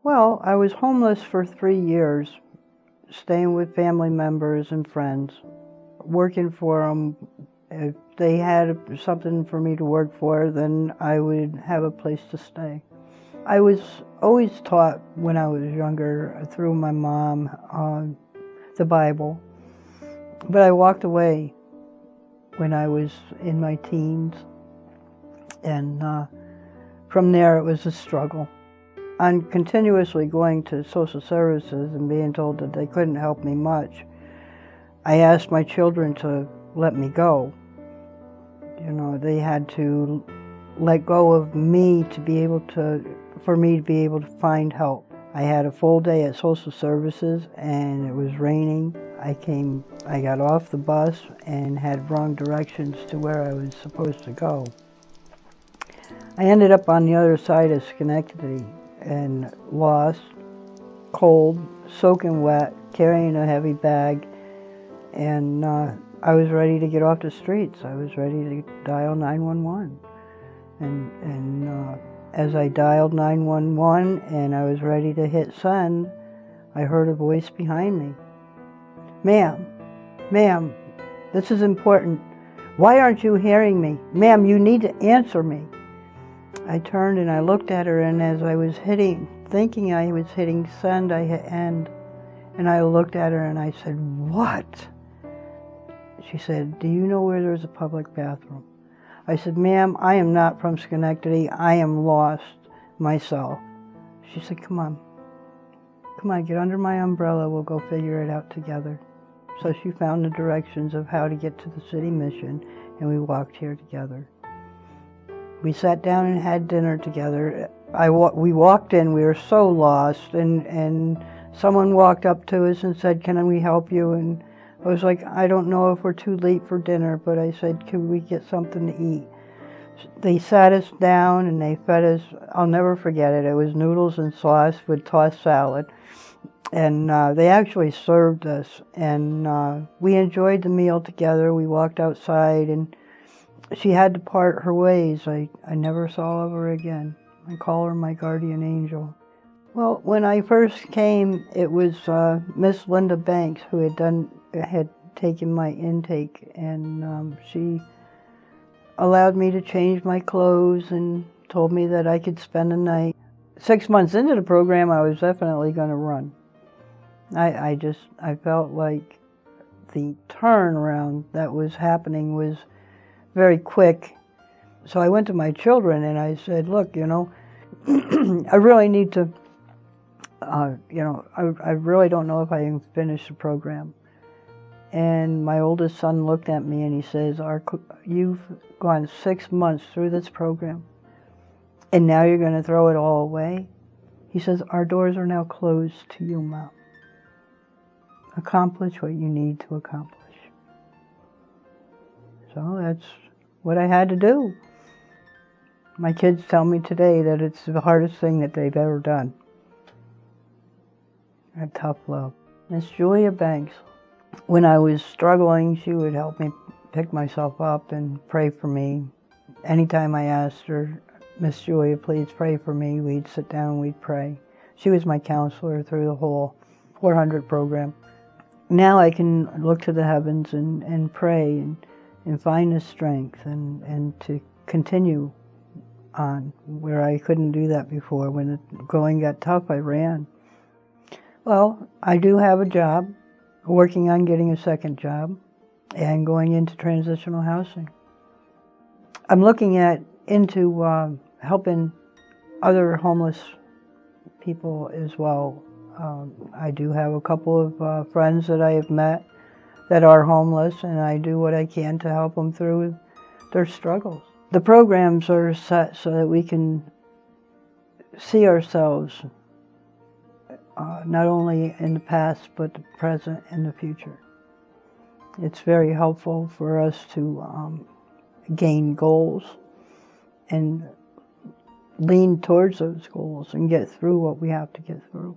Well, I was homeless for 3 years, staying with family members and friends, working for them. If they had something for me to work for, then I would have a place to stay. I was always taught when I was younger through my mom the Bible, but I walked away when I was in my teens, and from there it was a struggle. On continuously going to social services and being told that they couldn't help me much, I asked my children to let me go. You know, they had to let go of me for me to be able to find help. I had a full day at social services and it was raining. I got off the bus and had wrong directions to where I was supposed to go. I ended up on the other side of Schenectady and lost, cold, soaking wet, carrying a heavy bag, and I was ready to get off the streets. I was ready to dial 911. And as I dialed 911 and I was ready to hit send, I heard a voice behind me. Ma'am, this is important. Why aren't you hearing me? Ma'am, you need to answer me. I turned and I looked at her, and as I was thinking I was hitting send, I hit end. And I looked at her and I said, "What?" She said, "Do you know where there's a public bathroom?" I said, "Ma'am, I am not from Schenectady. I am lost myself." She said, Come on, get under my umbrella. We'll go figure it out together." So she found the directions of how to get to the City Mission, and we walked here together. We sat down and had dinner together. We walked in, we were so lost, and someone walked up to us and said, "Can we help you?" And I was like, "I don't know if we're too late for dinner," but I said, "Can we get something to eat?" They sat us down and they fed us. I'll never forget it. It was noodles and sauce with tossed salad. And they actually served us, and we enjoyed the meal together. We walked outside, and she had to part her ways. I never saw of her again. I call her my guardian angel. Well, when I first came, it was Miss Linda Banks who had taken my intake, and she allowed me to change my clothes and told me that I could spend the night. 6 months into the program, I was definitely going to run. I felt like the turnaround that was happening was very quick. So I went to my children and I said, "Look, I really need to, I really don't know if I can finish the program." And my oldest son looked at me and he says, "You've gone 6 months through this program and now you're going to throw it all away?" He says, "Our doors are now closed to you, Mom. Accomplish what you need to accomplish." So that's what I had to do. My kids tell me today that it's the hardest thing that they've ever done. A tough love. Miss Julia Banks, when I was struggling, she would help me pick myself up and pray for me. Anytime I asked her, "Miss Julia, please pray for me," we'd sit down and we'd pray. She was my counselor through the whole 400 program. Now I can look to the heavens and pray and find the strength and to continue on where I couldn't do that before. When the going got tough, I ran. Well, I do have a job, working on getting a second job, and going into transitional housing. I'm looking into helping other homeless people as well. I do have a couple of friends that I have met that are homeless, and I do what I can to help them through their struggles. The programs are set so that we can see ourselves not only in the past, but the present and the future. It's very helpful for us to gain goals and lean towards those goals and get through what we have to get through.